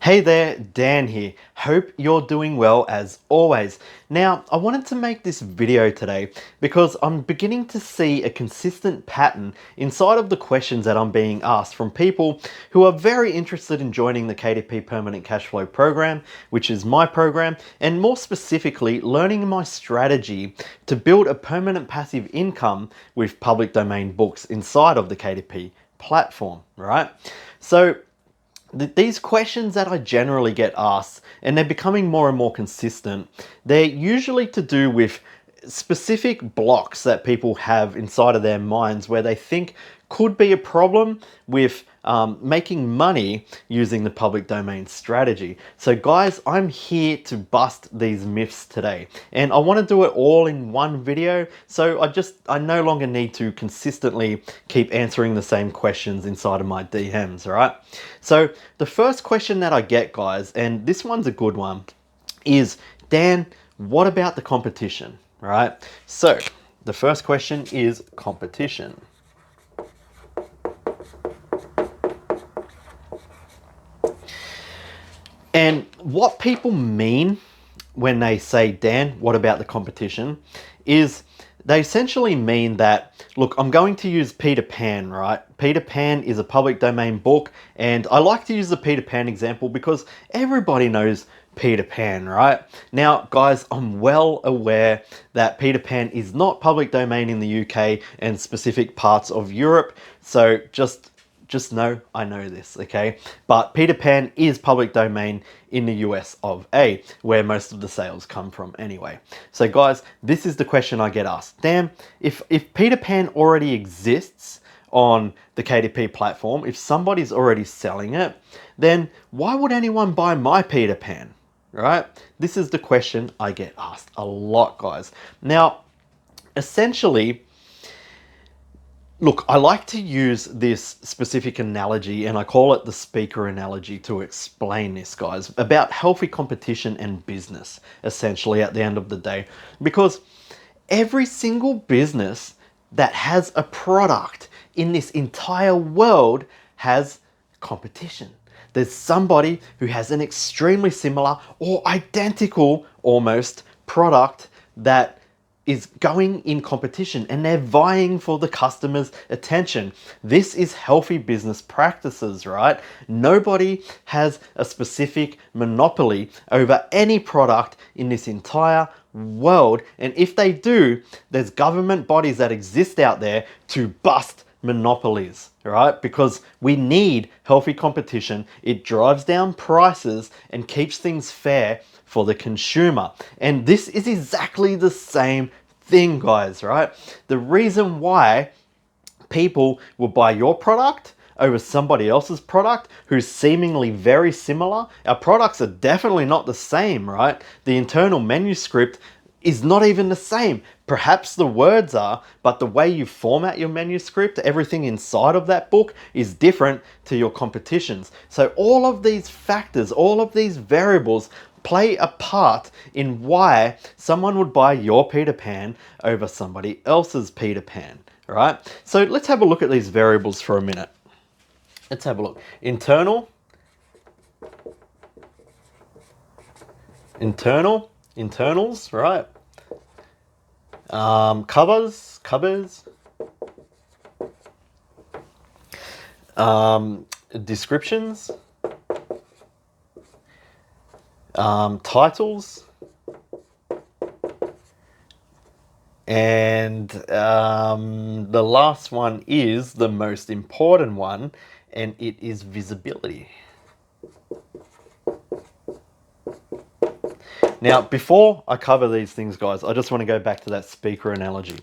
Hey there, Dan here. Hope you're doing well as always. Now, I wanted to make this video today because I'm beginning to see a consistent pattern inside of the questions that I'm being asked from people who are very interested in joining the KDP Permanent Cash Flow program, which is my program, and more specifically, learning my strategy to build a permanent passive income with public domain books inside of the KDP platform, right? So, these questions that I generally get asked, and they're becoming more and more consistent, they're usually to do with specific blocks that people have inside of their minds where they think could be a problem with making money using the public domain strategy. So guys, I'm here to bust these myths today, and I want to do it all in one video, so I no longer need to consistently keep answering the same questions inside of my DMs, right? So the first question that I get, guys, and this one's a good one, is, Dan, what about the competition, right? So the first question is competition. And what people mean when they say, Dan, what about the competition, is they essentially mean that, look, I'm going to use Peter Pan, right? Peter Pan is a public domain book, and I like to use the Peter Pan example because everybody knows Peter Pan, right? Now, guys, I'm well aware that Peter Pan is not public domain in the UK and specific parts of Europe, so just know I know this, okay? But Peter Pan is public domain in the US of A, where most of the sales come from anyway. So guys, this is the question I get asked. Damn, if Peter Pan already exists on the KDP platform, if somebody's already selling it, then why would anyone buy my Peter Pan, right? This is the question I get asked a lot, guys. Now, essentially, look, I like to use this specific analogy, and I call it the speaker analogy, to explain this, guys, about healthy competition and business, essentially, at the end of the day. Because every single business that has a product in this entire world has competition. There's somebody who has an extremely similar or identical almost product that is going in competition, and they're vying for the customer's attention. This is healthy business practices, right? Nobody has a specific monopoly over any product in this entire world. And if they do, there's government bodies that exist out there to bust monopolies, right? Because we need healthy competition. It drives down prices and keeps things fair for the consumer. And this is exactly the same thing, guys, right? The reason why people will buy your product over somebody else's product who's seemingly very similar. Our products are definitely not the same, right? The internal manuscript is not even the same. Perhaps the words are, but the way you format your manuscript, everything inside of that book is different to your competition's. So all of these factors, all of these variables play a part in why someone would buy your Peter Pan over somebody else's Peter Pan, right? So let's have a look at these variables for a minute. Let's have a look. Internals, right? Covers, descriptions, titles, and the last one is the most important one, and it is visibility. Now, before I cover these things, guys, I just want to go back to that speaker analogy.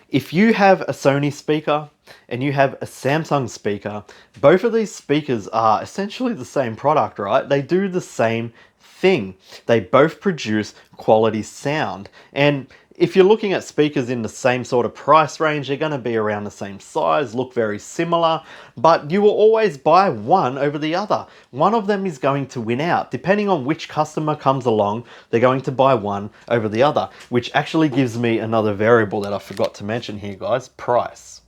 If you have a Sony speaker and you have a Samsung speaker, both of these speakers are essentially the same product, right? They do the same thing. They both produce quality sound. And if you're looking at speakers in the same sort of price range, they're going to be around the same size, look very similar, but you will always buy one over the other. One of them is going to win out. Depending on which customer comes along, they're going to buy one over the other, which actually gives me another variable that I forgot to mention here, guys, price.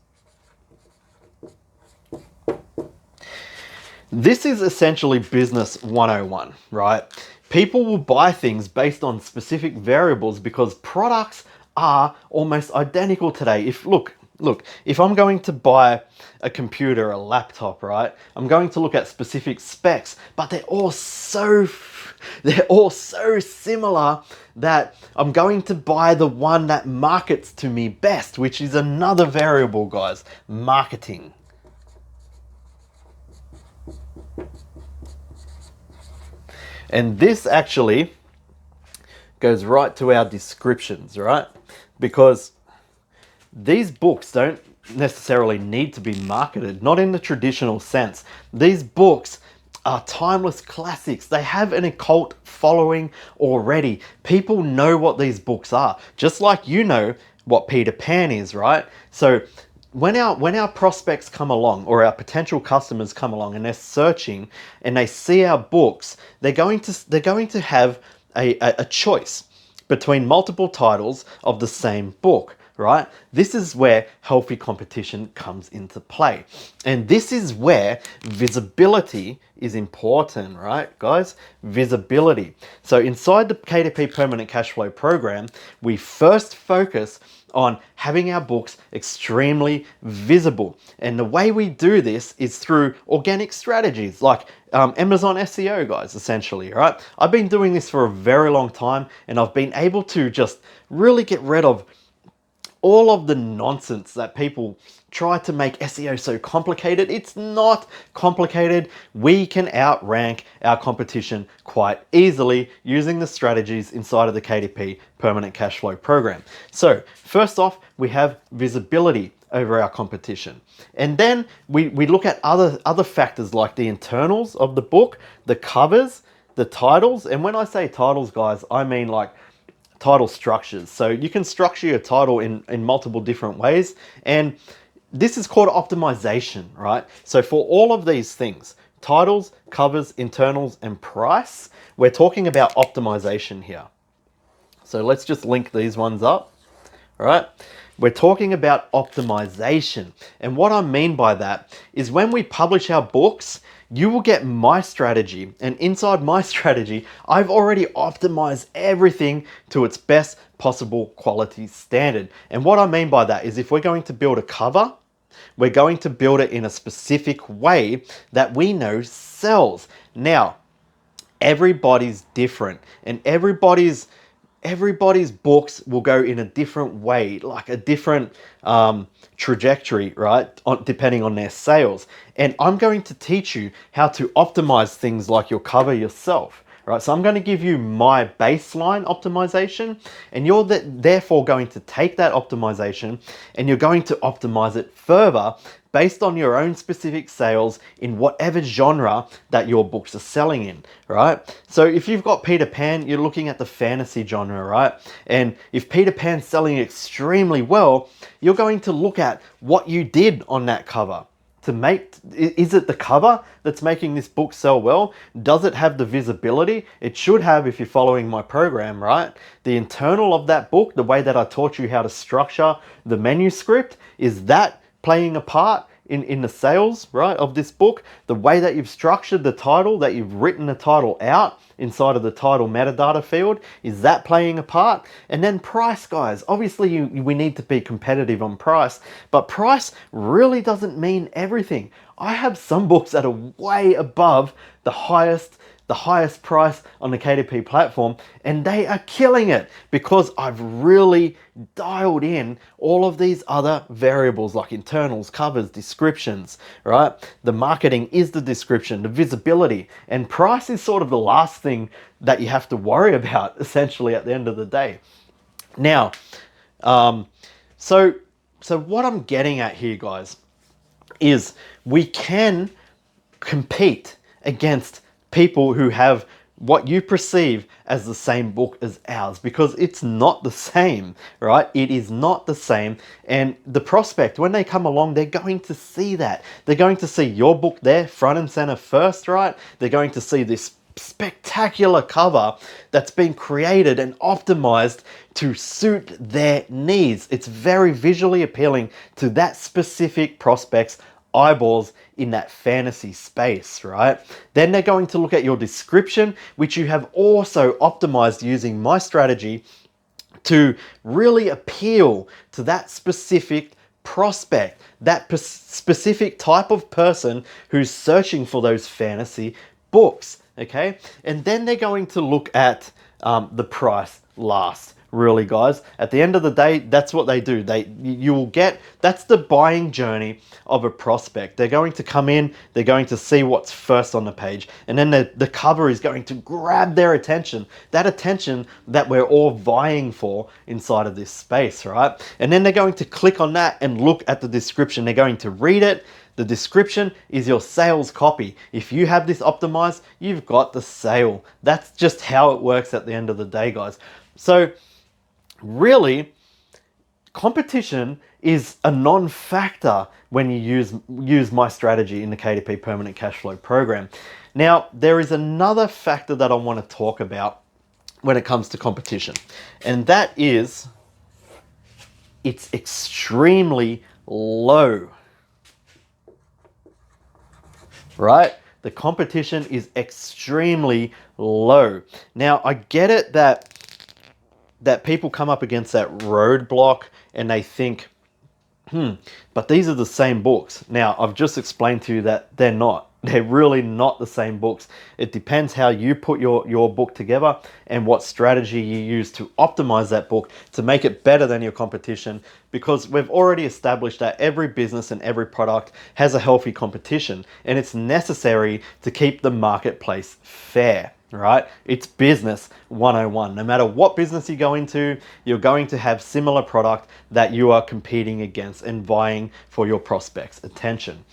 This is essentially business 101, right? People will buy things based on specific variables because products are almost identical today. Look, if I'm going to buy a computer, a laptop, right? I'm going to look at specific specs, but they're all so similar that I'm going to buy the one that markets to me best, which is another variable, guys, marketing. And this actually goes right to our descriptions, right? Because these books don't necessarily need to be marketed, not in the traditional sense. These books are timeless classics. They have an occult following already. People know what these books are, just like you know what Peter Pan is, right? So when our prospects come along, or our potential customers come along, and they're searching and they see our books, they're going to have a choice between multiple titles of the same book, right? This is where healthy competition comes into play. And this is where visibility is important, right, guys? Visibility. So inside the KDP Permanent Cash Flow program, we first focus on having our books extremely visible. And the way we do this is through organic strategies like Amazon SEO, guys, essentially, right? I've been doing this for a very long time, and I've been able to just really get rid of all of the nonsense that people try to make SEO so complicated. It's not complicated. We can outrank our competition quite easily using the strategies inside of the KDP Permanent Cash Flow program. So first off, we have visibility over our competition. And then we look at other factors like the internals of the book, the covers, the titles. And when I say titles, guys, I mean like title structures. So you can structure your title in multiple different ways. And this is called optimization, right? So for all of these things, titles, covers, internals, and price, we're talking about optimization here. So let's just link these ones up, all right? We're talking about optimization. And what I mean by that is when we publish our books, you will get my strategy. And inside my strategy, I've already optimized everything to its best possible quality standard. And what I mean by that is if we're going to build a cover, we're going to build it in a specific way that we know sells. Now, everybody's different, and everybody's books will go in a different way, like a different trajectory, right? Depending on their sales. And I'm going to teach you how to optimize things like your cover yourself, right? So I'm going to give you my baseline optimization, and you're therefore going to take that optimization and you're going to optimize it further based on your own specific sales in whatever genre that your books are selling in, right? So if you've got Peter Pan, you're looking at the fantasy genre, right? And if Peter Pan's selling extremely well, you're going to look at what you did on that cover to make, is it the cover that's making this book sell well? Does it have the visibility? It should have if you're following my program, right? The internal of that book, the way that I taught you how to structure the manuscript, is that playing a part in the sales, right, of this book? The way that you've structured the title, that you've written the title out inside of the title metadata field, is that playing a part? And then price, guys. Obviously, we need to be competitive on price, but price really doesn't mean everything. I have some books that are way above the highest price on the KDP platform, and they are killing it because I've really dialed in all of these other variables like internals, covers, descriptions, right? The marketing is the description, the visibility, and price is sort of the last thing that you have to worry about essentially at the end of the day. Now, so what I'm getting at here, guys, is we can compete against people who have what you perceive as the same book as ours, because it's not the same, right? It is not the same. And the prospect, when they come along, they're going to see that. They're going to see your book there front and center first, right? They're going to see this spectacular cover that's been created and optimized to suit their needs. It's very visually appealing to that specific prospect's eyeballs in that fantasy space, right? Then they're going to look at your description, which you have also optimized using my strategy to really appeal to that specific prospect, that specific type of person who's searching for those fantasy books, okay? And then they're going to look at the price last. Really, guys, at the end of the day, that's what they do. You will get, that's the buying journey of a prospect. They're going to come in, they're going to see what's first on the page, and then the cover is going to grab their attention, that attention that we're all vying for inside of this space, right? And then they're going to click on that and look at the description. They're going to read it. The description is your sales copy. If you have this optimized, you've got the sale. That's just how it works at the end of the day, guys. So really, competition is a non-factor when you use my strategy in the KDP Permanent Cash Flow Program. Now, there is another factor that I want to talk about when it comes to competition, and that is it's extremely low, right? The competition is extremely low. Now, I get it that people come up against that roadblock and they think, but these are the same books. Now, I've just explained to you that they're not. They're really not the same books. It depends how you put your book together and what strategy you use to optimize that book to make it better than your competition, because we've already established that every business and every product has a healthy competition, and it's necessary to keep the marketplace fair. Right? It's business 101. No matter what business you go into, you're going to have similar product that you are competing against and vying for your prospects' attention.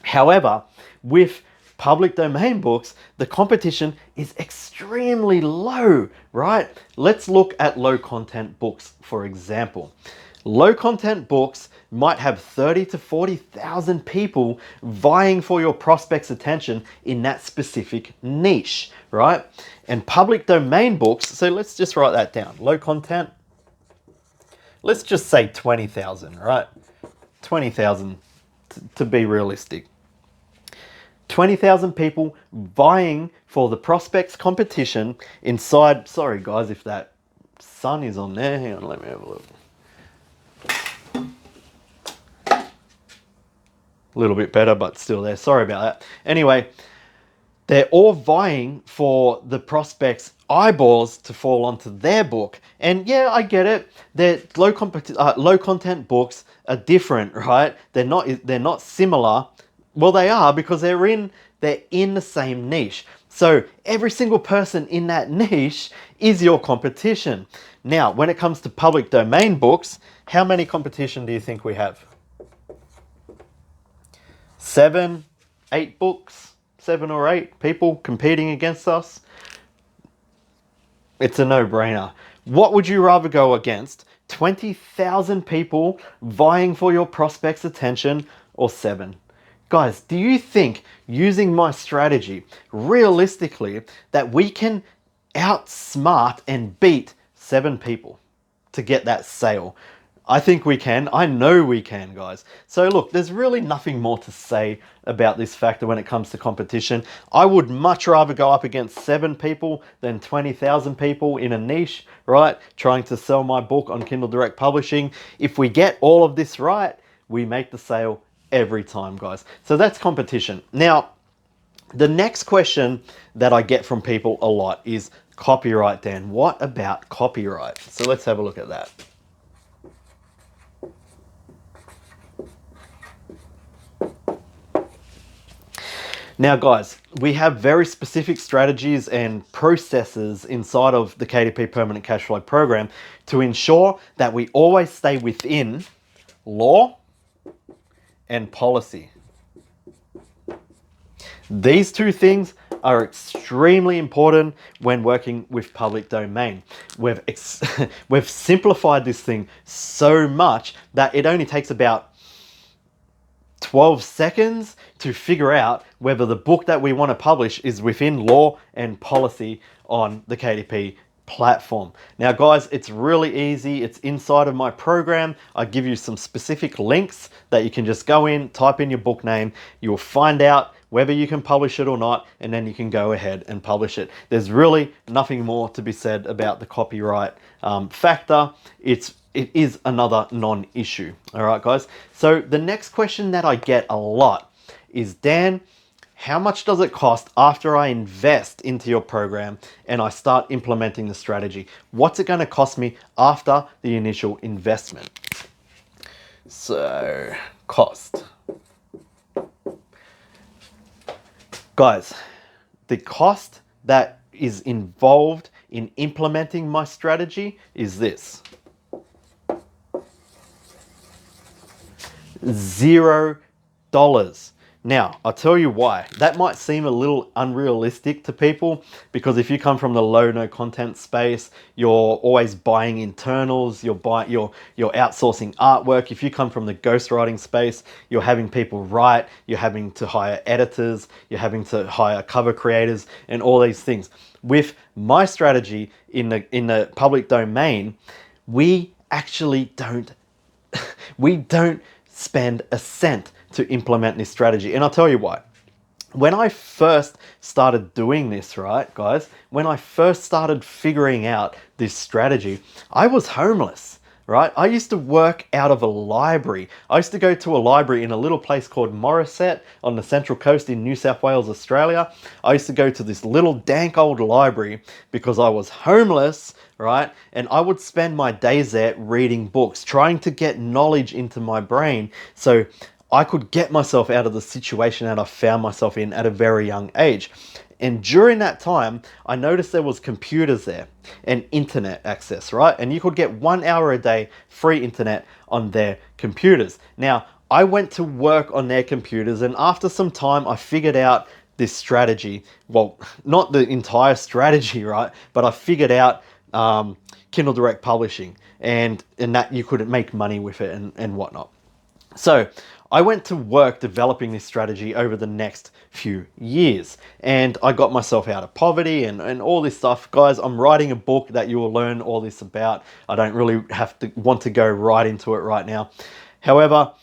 However, with public domain books, the competition is extremely low, right? Let's look at low content books, for example. Low content books might have 30 to 40,000 people vying for your prospect's attention in that specific niche, right? And public domain books, so let's just write that down. Low content, let's just say 20,000, right? 20,000 to be realistic. 20,000 people vying for the prospect's competition inside, sorry guys if that sun is on there, hang on, let me have a look. A little bit better, but still there. Sorry about that. Anyway, they're all vying for the prospect's eyeballs to fall onto their book. And yeah, I get it. They're low content books are different, right? They're not similar. Well, they are, because they're in the same niche. So every single person in that niche is your competition. Now, when it comes to public domain books, how many competition do you think we have? 7, 8 books, 7 or 8 people competing against us. It's a no-brainer. What would you rather go against? 20,000 people vying for your prospect's attention, or 7? Guys, do you think using my strategy, realistically, that we can outsmart and beat 7 people to get that sale? I think we can. I know we can, guys. So look, there's really nothing more to say about this factor when it comes to competition. I would much rather go up against 7 people than 20,000 people in a niche, right? Trying to sell my book on Kindle Direct Publishing. If we get all of this right, we make the sale every time, guys. So that's competition. Now, the next question that I get from people a lot is copyright, Dan. What about copyright? So let's have a look at that. Now, guys, we have very specific strategies and processes inside of the KDP Permanent Cash Flow Program to ensure that we always stay within law and policy. These two things are extremely important when working with public domain. We've simplified this thing so much that it only takes about 12 seconds to figure out whether the book that we want to publish is within law and policy on the KDP platform. Now guys, it's really easy. It's inside of my program. I give you some specific links that you can just go in, type in your book name, you'll find out whether you can publish it or not, and then you can go ahead and publish it. There's really nothing more to be said about the copyright factor. It is another non-issue. All right guys, so the next question that I get a lot is, Dan, how much does it cost after I invest into your program and I start implementing the strategy? What's it going to cost me after the initial investment? So, cost. Guys, the cost that is involved in implementing my strategy is this. $0. Now, I'll tell you why. That might seem a little unrealistic to people, because if you come from the low no content space, you're always buying internals, you're outsourcing artwork. If you come from the ghostwriting space, you're having people write, you're having to hire editors, you're having to hire cover creators and all these things. With my strategy in the public domain, we actually don't spend a cent to implement this strategy. And I'll tell you why. When I first started doing this, right, guys, when I first started figuring out this strategy, I was homeless, right? I used to work out of a library. I used to go to a library in a little place called Morisset on the Central Coast in New South Wales, Australia. I used to go to this little dank old library because I was homeless, right? And I would spend my days there reading books, trying to get knowledge into my brain so I could get myself out of the situation that I found myself in at a very young age. And during that time, I noticed there was computers there and internet access, right? And you could get 1 hour a day free internet on their computers. Now, I went to work on their computers, and after some time, I figured out this strategy. Well, not the entire strategy, right? But I figured out Kindle Direct Publishing, and that you could make money with it and whatnot. So I went to work developing this strategy over the next few years, and I got myself out of poverty and all this stuff. Guys, I'm writing a book that you will learn all this about. I don't really want to go right into it right now. However,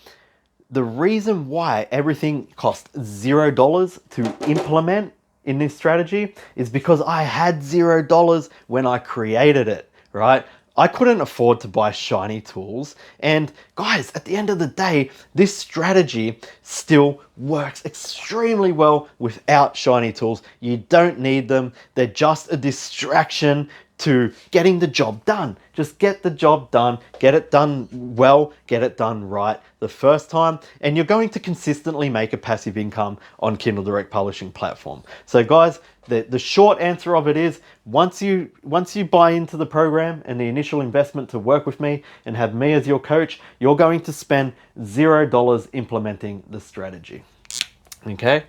the reason why everything costs $0 to implement in this strategy is because I had $0 when I created it, right? I couldn't afford to buy shiny tools. And guys, at the end of the day, this strategy still works extremely well without shiny tools. You don't need them. They're just a distraction to getting the job done. Just get the job done, get it done well, get it done right the first time, and you're going to consistently make a passive income on Kindle Direct Publishing platform. So guys, the short answer of it is, once you buy into the program and the initial investment to work with me and have me as your coach, you're going to spend $0 implementing the strategy. Okay?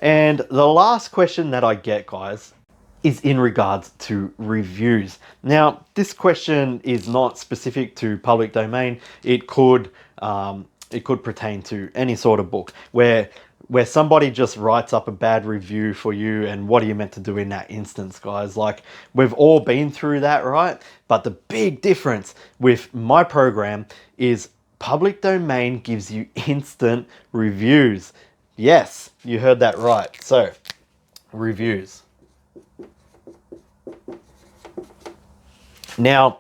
And the last question that I get, guys, is in regards to reviews. Now, this question is not specific to public domain. It could pertain to any sort of book where somebody just writes up a bad review for you, and what are you meant to do in that instance, guys? Like, we've all been through that, right? But the big difference with my program is public domain gives you instant reviews. Yes, you heard that right. So, reviews. Now,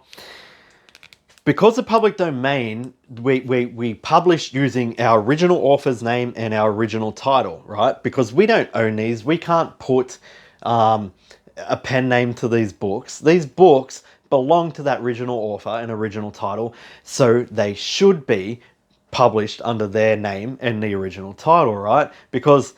because the public domain, we publish using our original author's name and our original title, right? Because we don't own these. We can't put a pen name to these books. These books belong to that original author and original title, so they should be published under their name and the original title, right? Because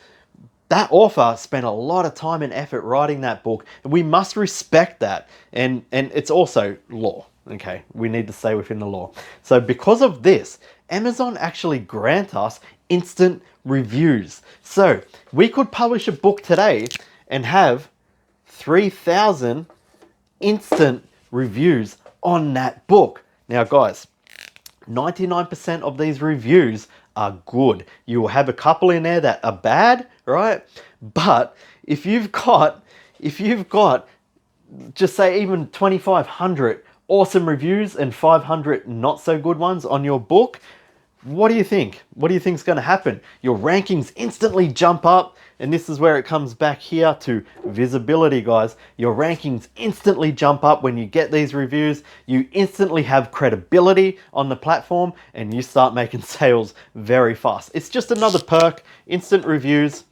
that author spent a lot of time and effort writing that book, and we must respect that. And it's also law, okay? We need to stay within the law. So because of this, Amazon actually grant us instant reviews. So we could publish a book today and have 3,000 instant reviews on that book. Now guys, 99% of these reviews are good. You will have a couple in there that are bad, right? But if you've got just say even 2,500 awesome reviews and 500 not so good ones on your book, what do you think? What do you think is going to happen? Your rankings instantly jump up, and this is where it comes back here to visibility, guys. Your rankings instantly jump up when you get these reviews. You instantly have credibility on the platform, and you start making sales very fast. It's just another perk, instant reviews,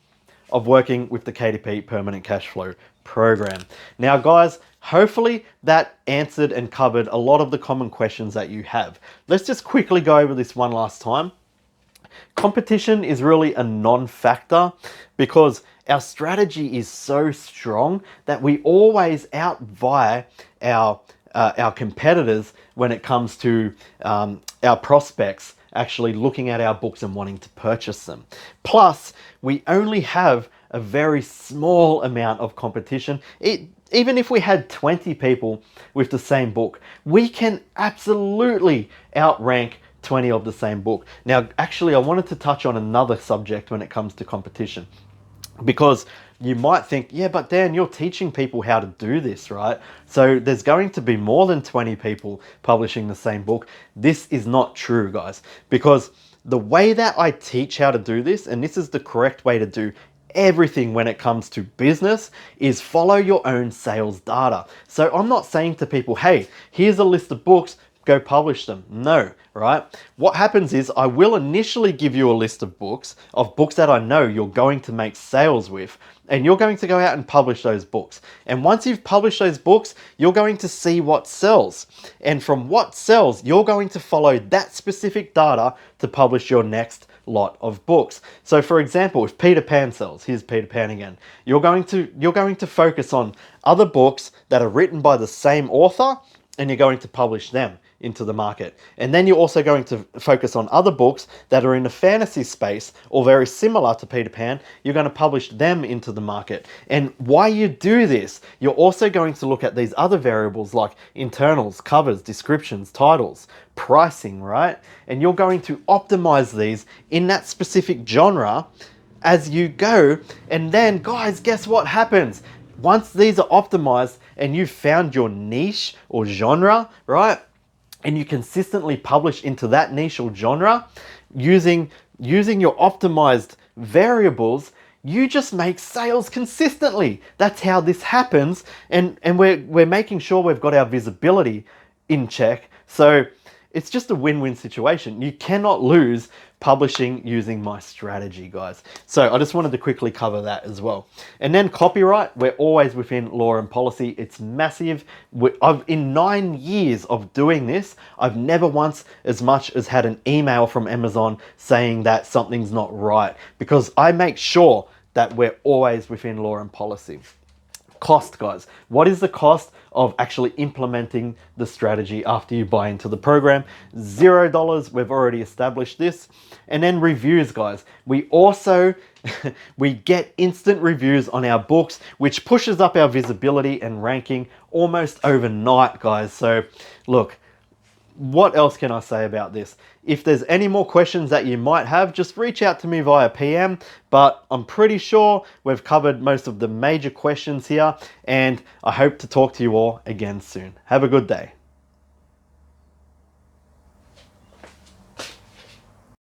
of working with the KDP Permanent Cash Flow program. Now, guys, hopefully that answered and covered a lot of the common questions that you have. Let's just quickly go over this one last time. Competition is really a non-factor because our strategy is so strong that we always outvie our competitors when it comes to our prospects actually looking at our books and wanting to purchase them. Plus, we only have a very small amount of competition. Even if we had 20 people with the same book, we can absolutely outrank 20 of the same book. Now, actually, I wanted to touch on another subject when it comes to competition, because you might think, yeah, but Dan, you're teaching people how to do this, right? So there's going to be more than 20 people publishing the same book. This is not true, guys, because the way that I teach how to do this, and this is the correct way to do everything when it comes to business, is follow your own sales data. So I'm not saying to people, hey, here's a list of books, go publish them. No, right? What happens is I will initially give you a list of books that I know you're going to make sales with, and you're going to go out and publish those books. And once you've published those books, you're going to see what sells. And from what sells, you're going to follow that specific data to publish your next lot of books. So for example, if Peter Pan sells, here's Peter Pan again, you're going to focus on other books that are written by the same author, and you're going to publish them into the market. And then you're also going to focus on other books that are in the fantasy space or very similar to Peter Pan. You're going to publish them into the market. And why you do this, you're also going to look at these other variables like internals, covers, descriptions, titles, pricing, right? And you're going to optimize these in that specific genre as you go. And then, guys, guess what happens? Once these are optimized and you've found your niche or genre, right? And you consistently publish into that niche or genre using your optimized variables, you just make sales consistently. That's how this happens. And we're making sure we've got our visibility in check. So it's just a win-win situation. You cannot lose publishing using my strategy, guys. So I just wanted to quickly cover that as well. And then copyright, we're always within law and policy. It's massive. In 9 years of doing this, I've never once as much as had an email from Amazon saying that something's not right, because I make sure that we're always within law and policy. Cost, guys. What is the cost of actually implementing the strategy after you buy into the program? $0. We've already established this. And then reviews, guys. We also we get instant reviews on our books, which pushes up our visibility and ranking almost overnight, guys. So look, what else can I say about this? If there's any more questions that you might have, just reach out to me via PM, but I'm pretty sure we've covered most of the major questions here, and I hope to talk to you all again soon. Have a good day.